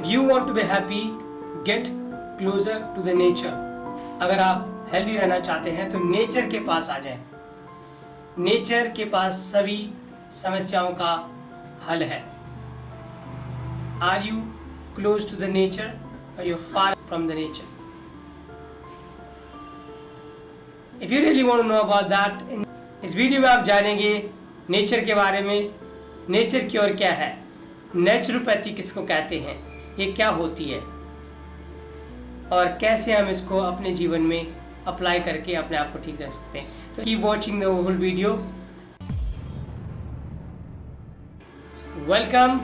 If you want to be happy, get closer to the nature. अगर आप healthy रहना चाहते हैं तो नेचर के पास आ जाएं। नेचर के पास सभी समस्याओं का हल है। Are you close to the nature or you're far from the nature? If you really want to know about that, इस वीडियो में आप जानेंगे नेचर के बारे में। नेचर की और क्या है, नेचुरोपैथी किसको कहते हैं, ये क्या होती है और कैसे हम इसको अपने जीवन में अप्लाई करके अपने आप को ठीक रख सकते हैं। तो keep watching the whole video. Welcome,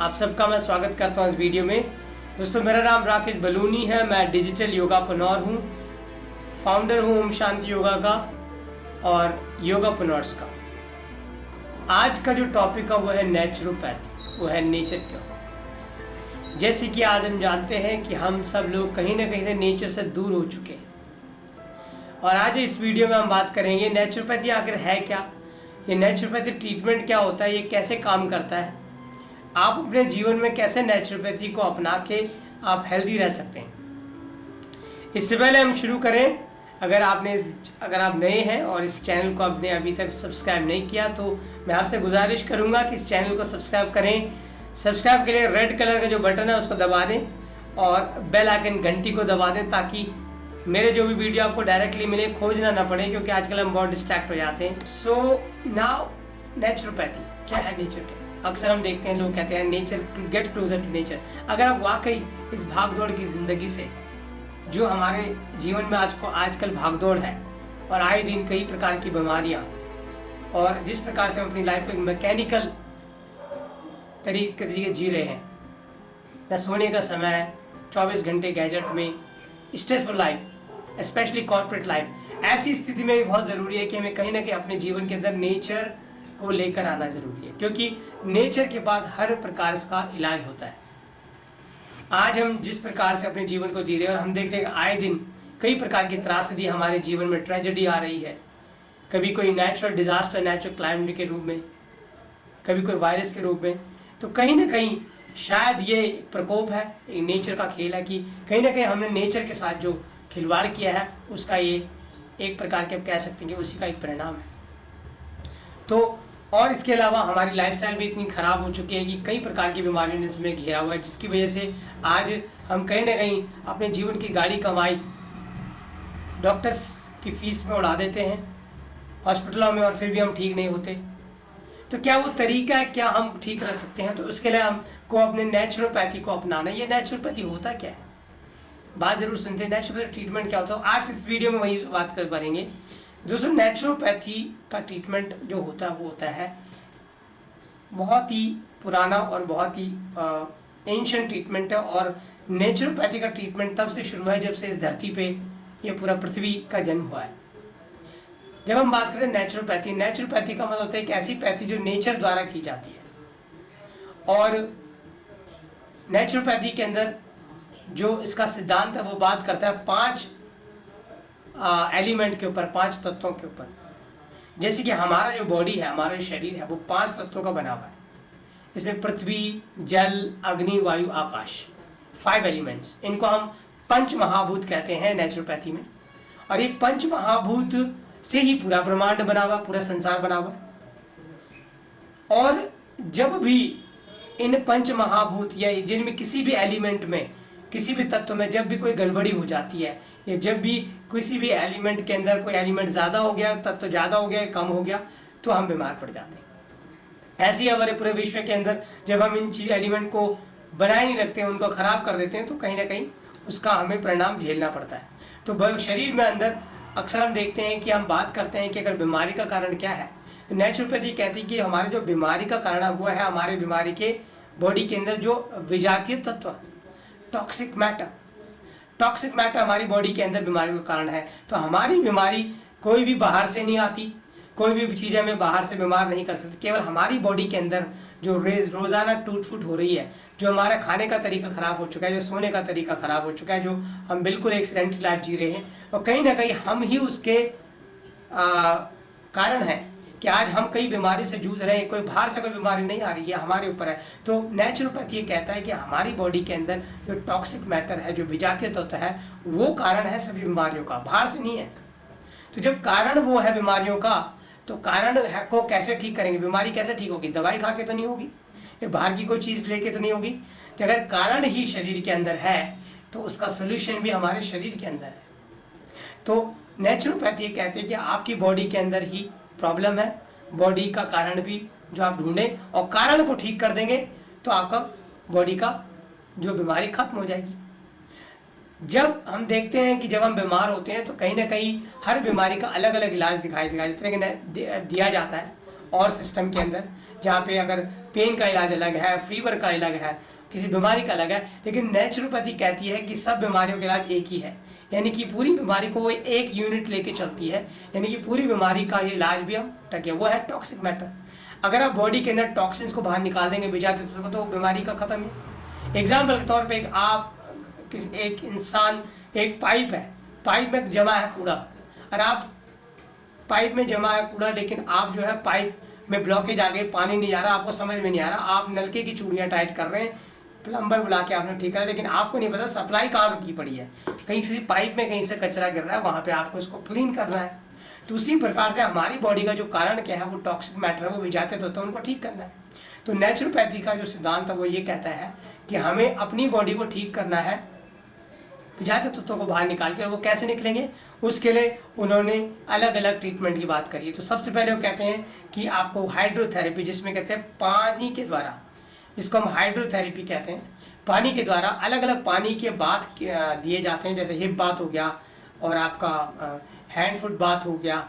आप सबका मैं स्वागत करता हूँ इस वीडियो में। दोस्तों, मेरा नाम राकेश बलूनी है। मैं डिजिटल योगापनौर हूँ, फाउंडर हूँ ओम शांति योगा का और योगापनौर्स का। आज का जो टॉपिक है वो है नेचुरोपैथी, वो है नेचर का। जैसे कि आज हम जानते हैं कि हम सब लोग कहीं ना कहीं से नेचर से दूर हो चुके हैं, और आज इस वीडियो में हम बात करेंगे नेचुरोपैथी आखिर है क्या, ये नेचुरोपैथी ट्रीटमेंट क्या होता है, ये कैसे काम करता है, आप अपने जीवन में कैसे नेचुरोपैथी को अपना के आप हेल्दी रह सकते हैं। इससे पहले हम शुरू करें, अगर आप नए हैं और इस चैनल को आपने अभी तक सब्सक्राइब नहीं किया तो मैं आपसे गुजारिश करूंगा कि इस चैनल को सब्सक्राइब करें। सब्सक्राइब के लिए रेड कलर का जो बटन है उसको दबा दें और बेल आइकन घंटी को दबा दें, ताकि मेरे जो भी वीडियो आपको डायरेक्टली मिले, खोजना ना पड़े, क्योंकि आजकल हम बहुत डिस्ट्रैक्ट हो जाते हैं। सो नाउ नेचुरोपैथी क्या है। नेचर के अक्सर हम देखते हैं, लोग कहते हैं nature, get closer to nature. अगर आप वाकई इस भागदौड़ की ज़िंदगी से, जो हमारे जीवन में आजकल भागदौड़ है और आए दिन कई प्रकार की बीमारियां, और जिस प्रकार से हम अपनी लाइफ को एक मैकेनिकल तरीके जी रहे हैं, न सोने का समय, 24 घंटे गैजेट में, stressful life, specially corporate life, ऐसी स्थिति में भी बहुत ज़रूरी है कि हमें कहीं ना कहीं अपने जीवन के अंदर नेचर को लेकर आना ज़रूरी है, क्योंकि नेचर के बाद हर प्रकार का इलाज होता है। आज हम जिस प्रकार से अपने जीवन को जी रहे हैं, और हम देखते हैं आए दिन कई प्रकार की त्रासदी हमारे जीवन में, ट्रेजेडी आ रही है। कभी कोई नेचुरल डिजास्टर, नेचुरल क्लाइमेट के रूप में, कभी कोई वायरस के रूप में। तो कहीं ना कहीं शायद ये प्रकोप है, एक नेचर का खेल है कि कहीं ना कहीं हमने नेचर के साथ जो खिलवाड़ किया है, उसका ये एक प्रकार के आप कह सकते हैं कि उसी का एक परिणाम है। तो और इसके अलावा हमारी लाइफस्टाइल भी इतनी ख़राब हो चुकी है कि कई प्रकार की बीमारियों ने इसमें घेरा हुआ है, जिसकी वजह से आज हम कहीं ना कहीं अपने जीवन की गाड़ी कमाई डॉक्टर्स की फीस में उड़ा देते हैं, हॉस्पिटलों में, और फिर भी हम ठीक नहीं होते। तो क्या वो तरीका है, क्या हम ठीक रख सकते हैं? तो उसके लिए हमको अपने नेचुरोपैथी को अपनाना है। ये नेचुरोपैथी होता क्या है, बात ज़रूर सुनते हैं। नेचुरोपैथी ट्रीटमेंट क्या होता है, आज इस वीडियो में वही बात कर पाएंगे। दोस्तों, नेचुरोपैथी का ट्रीटमेंट जो होता है वो होता है बहुत ही पुराना और बहुत ही एंशिएंट ट्रीटमेंट है, और नेचुरोपैथी का ट्रीटमेंट तब से शुरू है जब से इस धरती पे ये पूरा पृथ्वी का जन्म हुआ है। जब हम बात करें नेचुरोपैथी, नेचुरोपैथी का मतलब होता है एक ऐसी पैथी जो नेचर द्वारा की जाती है, और नेचुरोपैथी के अंदर जो इसका सिद्धांत है वो बात करता है 5 एलिमेंट के ऊपर, 5 तत्वों के ऊपर। जैसे कि हमारा जो बॉडी है, हमारा जो शरीर है, वो 5 तत्वों का बना हुआ है। इसमें पृथ्वी, जल, अग्नि, वायु, आकाश, 5 एलिमेंट्स। इनको हम पंच महाभूत कहते हैं नेचुरोपैथी में, और ये पंच महाभूत से ही पूरा ब्रह्मांड बना हुआ, पूरा संसार बना हुआ। और जब भी इन पंच महाभूत या जिनमें किसी भी एलिमेंट में, किसी भी तत्व में जब भी कोई गड़बड़ी हो जाती है, या जब भी किसी भी एलिमेंट के अंदर कोई एलिमेंट ज़्यादा हो गया, तत्व ज़्यादा हो गया, कम हो गया, तो हम बीमार पड़ जाते हैं। ऐसे ही हमारे पूरे विश्व के अंदर जब हम इन चीज़ एलिमेंट को बनाए नहीं रखते हैं, उनको ख़राब कर देते हैं, तो कहीं ना कहीं उसका हमें परिणाम झेलना पड़ता है। तो शरीर में अंदर अक्सर हम देखते हैं कि हम बात करते हैं कि अगर बीमारी का कारण क्या है, तो नेचुरोपैथी कहती है कि हमारे जो बीमारी का कारण हुआ है, हमारे बीमारी के बॉडी के अंदर जो विजातीय तत्व, टॉक्सिक मैटर हमारी बॉडी के अंदर बीमारी का कारण है। तो हमारी बीमारी कोई भी बाहर से नहीं आती, कोई भी चीज़ हमें बाहर से बीमार नहीं कर सकती। केवल हमारी बॉडी के अंदर जो रोज़ाना टूट फूट हो रही है, जो हमारा खाने का तरीका ख़राब हो चुका है, जो सोने का तरीका ख़राब हो चुका है, जो हम बिल्कुल एक्सीडेंटल लाइफ जी रहे हैं, और कहीं ना कहीं हम ही उसके कारण हैं कि आज हम कई बीमारी से जूझ रहे हैं, कोई बाहर से कोई बीमारी नहीं आ रही है, हमारे ऊपर है। तो नेचुरोपैथी ये कहता है कि हमारी बॉडी के अंदर जो टॉक्सिक मैटर है, जो विजातीय तत्व है, वो कारण है सभी बीमारियों का, बाहर से नहीं है। तो जब कारण वो है बीमारियों का, तो कारण को कैसे ठीक करेंगे? बीमारी कैसे ठीक होगी? दवाई खा के तो नहीं होगी, ये बाहर की कोई चीज़ लेके तो नहीं होगी। तो अगर कारण ही शरीर के अंदर है तो उसका सोल्यूशन भी हमारे शरीर के अंदर है। तो नेचुरोपैथी कहते हैं कि आपकी बॉडी के अंदर ही प्रॉब्लम है, बॉडी का कारण भी जो आप ढूंढें और कारण को ठीक कर देंगे तो आपका बॉडी का जो बीमारी खत्म हो जाएगी। जब हम देखते हैं कि जब हम बीमार होते हैं तो कहीं ना कहीं हर बीमारी का अलग अलग इलाज दिखाई दिया जाता है और सिस्टम के अंदर, जहाँ पे अगर पेन का इलाज अलग है, फीवर का अलग है, किसी बीमारी का अलग है, लेकिन नेचुरोपैथी कहती है कि सब बीमारियों का इलाज एक ही है। यानी कि पूरी बीमारी को वो एक यूनिट लेके चलती है, यानी कि पूरी बीमारी का ये इलाज भी हम टके, वो है टॉक्सिक मैटर। अगर आप बॉडी के अंदर टॉक्सिन्स को बाहर निकाल देंगे, विजातीय तत्वों को, तो बीमारी का खत्म है। एग्जाम्पल के तौर पर एक इंसान, एक पाइप है, पाइप में जमा है कूड़ा, और आप पाइप में जमा है कूड़ा, लेकिन आप जो है पाइप में ब्लॉकेज आ गई, पानी नहीं आ रहा, आपको समझ में नहीं आ रहा, आप नलके की चूड़ियाँ टाइट कर रहे हैं, प्लम्बर बुला के आपने ठीक करा, लेकिन आपको नहीं पता सप्लाई कहाँ रुकी पड़ी है, कहीं से पाइप में कहीं से कचरा गिर रहा है, वहाँ पे आपको इसको क्लीन करना है। तो उसी प्रकार से हमारी बॉडी का जो कारण क्या है, वो टॉक्सिक मैटर है, वो विजातीय तत्व, उनको ठीक करना है। तो नेचुरोपैथी का जो सिद्धांत है वो ये कहता है कि हमें अपनी बॉडी को ठीक करना है, विजातीय तत्वों को बाहर निकाल के। वो कैसे निकलेंगे, उसके लिए उन्होंने अलग अलग ट्रीटमेंट की बात करी है। तो सबसे पहले वो कहते हैं कि आपको हाइड्रोथेरेपी, जिसमें कहते हैं पानी के द्वारा, जिसको हम हाइड्रोथेरेपी कहते हैं, पानी के द्वारा अलग अलग पानी के बाथ दिए जाते हैं, जैसे हिप बाथ हो गया, और आपका हैंड फुट बाथ हो गया,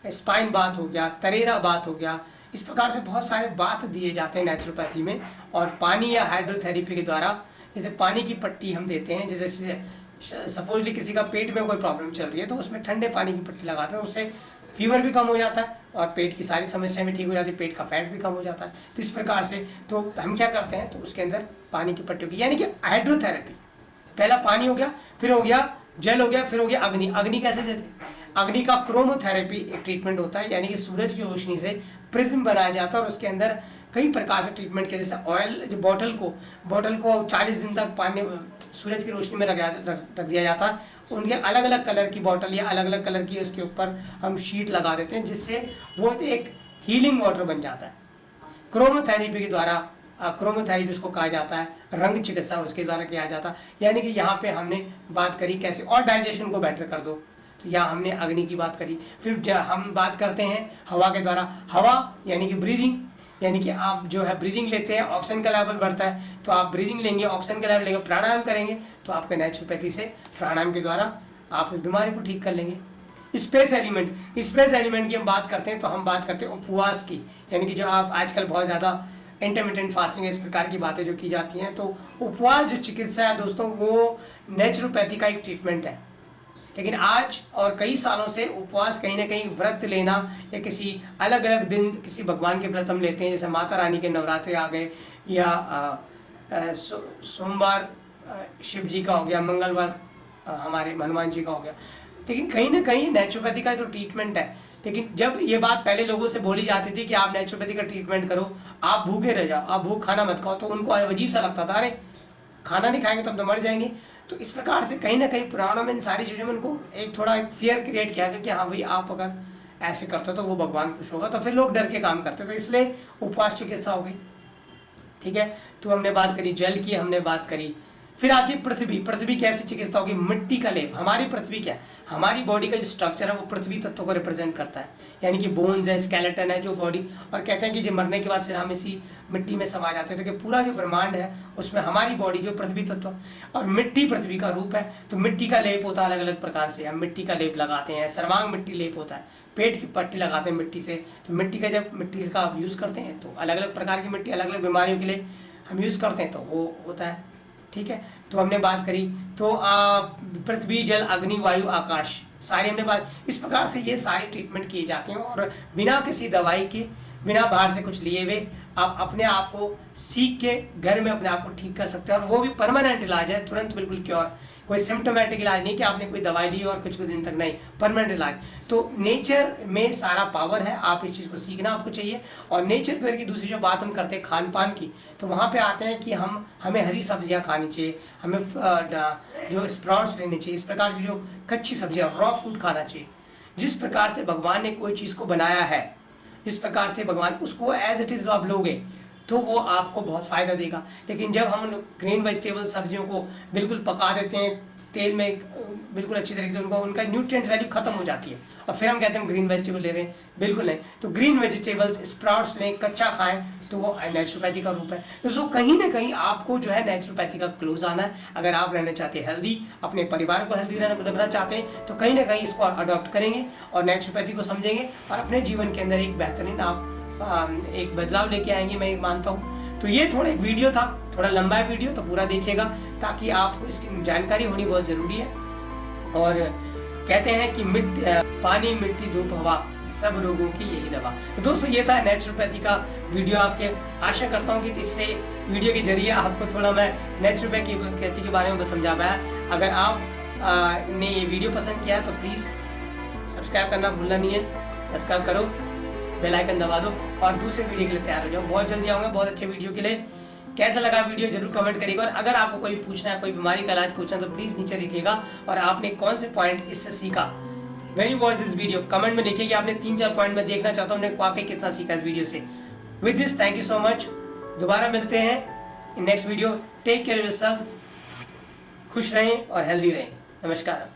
स्पाइन बाथ हो गया, तरेरा बाथ हो गया। इस प्रकार से बहुत सारे बाथ दिए जाते हैं नेचुरोपैथी में। और पानी या हाइड्रोथेरेपी के द्वारा, जैसे पानी की पट्टी हम देते हैं, जैसे सपोजली किसी का पेट में कोई प्रॉब्लम चल रही है तो उसमें ठंडे पानी की पट्टी लगाते हैं, उससे फीवर भी कम हो जाता है और पेट की सारी समस्याएं भी ठीक हो जाती है, पेट का फैट भी कम हो जाता है। तो इस प्रकार से तो हम क्या करते हैं, तो उसके अंदर पानी की पट्टी होगी, यानी कि हाइड्रोथेरेपी। पहला पानी हो गया, फिर हो गया जल हो गया, फिर हो गया अग्नि। अग्नि कैसे देते हैं? अग्नि का क्रोमोथेरेपी एक ट्रीटमेंट होता है, यानी कि सूरज की रोशनी से प्रिज्म बनाया जाता है और उसके अंदर कई प्रकार से ट्रीटमेंट के, जैसे ऑयल, जो बॉटल को 40 दिन तक पानी सूरज की रोशनी में रख दिया जाता है, उनके अलग अलग कलर की बॉटल या अलग अलग कलर की उसके ऊपर हम शीट लगा देते हैं, जिससे वो एक हीलिंग वाटर बन जाता है। क्रोमोथेरेपी के द्वारा, क्रोमोथेरेपी उसको कहा जाता है, रंग चिकित्सा उसके द्वारा किया जाता है। यानी कि यहाँ पे हमने बात करी कैसे, और डाइजेशन को बेटर कर दो, तो यहाँ हमने अग्नि की बात करी। फिर हम बात करते हैं हवा के द्वारा। हवा यानी कि ब्रीदिंग, यानी कि आप जो है ब्रीदिंग लेते हैं, ऑक्सीजन का लेवल बढ़ता है, तो आप ब्रीदिंग लेंगे, ऑक्सीजन का लेवल लेंगे, प्राणायाम करेंगे, तो आपके नेचुरोपैथी से प्राणायाम के द्वारा आप उस बीमारी को ठीक कर लेंगे। स्पेस एलिमेंट की हम बात करते हैं, तो हम बात करते हैं उपवास की, यानी कि जो आप आजकल बहुत ज़्यादा इंटरमिटेंट फास्टिंग, इस प्रकार की बातें जो की जाती हैं, तो उपवास जो चिकित्सा है दोस्तों, वो नेचुरोपैथी का एक ट्रीटमेंट है। लेकिन आज और कई सालों से उपवास, कहीं ना कहीं व्रत लेना या किसी अलग अलग दिन किसी भगवान के व्रत हम लेते हैं, जैसे माता रानी के नवरात्रे आ गए, या सोमवार शिव जी का हो गया, मंगलवार हमारे हनुमान जी का हो गया। लेकिन कहीं ना कहीं नेचुरोपैथी का तो ट्रीटमेंट है। लेकिन जब ये बात पहले लोगों से बोली जाती थी कि आप नेचुरोपैथी का ट्रीटमेंट करो, आप भूखे रह जाओ, आप भूख खाना मत खाओ, तो उनको अजीब सा लगता था, अरे खाना नहीं खाएंगे तो हम तो मर जाएंगे। तो इस प्रकार से कहीं ना कहीं पुराणों में इन सारी चीज़ों में उनको एक थोड़ा एक फियर क्रिएट किया गया कि हाँ भाई, आप अगर ऐसे करते हो तो वो भगवान खुश होगा, तो फिर लोग डर के काम करते, तो इसलिए उपवास चिकित्सा हो गई। ठीक है, तो हमने बात करी जल की, हमने बात करी। फिर आती है पृथ्वी। पृथ्वी कैसी चिकित्सा होगी? मिट्टी का लेप। हमारी पृथ्वी क्या है, हमारी बॉडी का जो स्ट्रक्चर है वो पृथ्वी तत्व को रिप्रेजेंट करता है, यानी कि बोन्स है, स्केलेटन है जो बॉडी, और कहते हैं कि जो मरने के बाद फिर हम इसी मिट्टी में समा जाते हैं, तो कि पूरा जो ब्रह्मांड है उसमें हमारी बॉडी जो पृथ्वी तत्व, और मिट्टी पृथ्वी का रूप है। तो मिट्टी का लेप होता है अलग अलग प्रकार से, हम मिट्टी का लेप लगाते हैं, सर्वांग मिट्टी लेप होता है, पेट की पट्टी लगाते हैं मिट्टी से। तो मिट्टी का जब मिट्टी का आप यूज़ करते हैं, तो अलग अलग प्रकार की मिट्टी अलग अलग बीमारियों के लिए हम यूज़ करते हैं, तो वो होता है। ठीक है, तो हमने बात करी, तो पृथ्वी, जल, अग्नि, वायु, आकाश, सारी हमने बात। इस प्रकार से ये सारे ट्रीटमेंट किए जाते हैं, और बिना किसी दवाई के, बिना बाहर से कुछ लिए हुए आप अपने आप को सीख के घर में अपने आप को ठीक कर सकते हैं, और वो भी परमानेंट इलाज है, तुरंत बिल्कुल क्योर। कोई सिम्टोमेटिक इलाज नहीं कि आपने कोई दवाई ली और कुछ कुछ दिन तक, नहीं, परमानेंट इलाज। तो नेचर में सारा पावर है, आप इस चीज़ को सीखना आपको चाहिए। और नेचर की दूसरी जो बात हम करते हैं खान पान की, तो वहाँ पे आते हैं कि हमें हरी सब्जियाँ खानी चाहिए, हमें जो स्प्राउट्स लेने चाहिए, इस प्रकार की जो कच्ची सब्जियाँ, रॉ फूड खाना चाहिए। जिस प्रकार से भगवान ने कोई चीज़ को बनाया है, जिस प्रकार से भगवान उसको एज इट इज़ आप लोगे तो वो आपको बहुत फ़ायदा देगा। लेकिन जब हम ग्रीन वेजिटेबल सब्जियों को बिल्कुल पका देते हैं तेल में, बिल्कुल अच्छी तरीके से उनका न्यूट्रिएंट्स वैल्यू खत्म हो जाती है, और फिर हम कहते हैं हम ग्रीन वेजिटेबल ले रहे हैं, बिल्कुल नहीं। तो ग्रीन वेजिटेबल्स, स्प्राउट्स लें, कच्चा खाएं, तो वो नेचुरोपैथी का रूप है। दोस्तों कहीं ना कहीं आपको जो है नेचुरोपैथी का क्लोज आना है। अगर आप रहना चाहते हैं हेल्दी, अपने परिवार को हेल्दी रखना चाहते हैं, तो कहीं ना कहीं इसको अडॉप्ट करेंगे और नेचुरोपैथी को समझेंगे और अपने जीवन के अंदर एक बेहतरीन आप एक बदलाव लेके आएंगे, मैं मानता हूँ। तो ये थोड़ा एक वीडियो था, थोड़ा लंबा है वीडियो, तो पूरा देखिएगा ताकि आपको इसकी जानकारी होनी बहुत ज़रूरी है। और कहते हैं कि पानी, मिट्टी, धूप, हवा, सब रोगों की यही दवा। तो दोस्तों ये था नेचुरोपैथी का वीडियो। आपके आशा करता हूँ कि इससे वीडियो के जरिए आपको थोड़ा मैं नेचुरोपैथी के बारे में समझा पाया। अगर आप ने ये वीडियो पसंद किया तो प्लीज़ सब्सक्राइब करना भूलना नहीं है, सब्सक्राइब करो, बेल आइकन दबा दो और दूसरे वीडियो के लिए तैयार हो जाओ। बहुत जल्दी आऊँगा बहुत अच्छे वीडियो के लिए। कैसा लगा वीडियो जरूर कमेंट करिएगा, और अगर आपको कोई पूछना है, कोई बीमारी का इलाज पूछना है, तो प्लीज़ नीचे लिखिएगा और आपने कौन से पॉइंट इससे सीखा। When you watch this video comment में लिखिए कि आपने 3-4 पॉइंट में देखना चाहता हूँ वाकई कितना सीखा इस वीडियो से। With this thank you so much. दोबारा मिलते हैं in next video. Take care of yourself, खुश रहें और हेल्दी रहें। नमस्कार।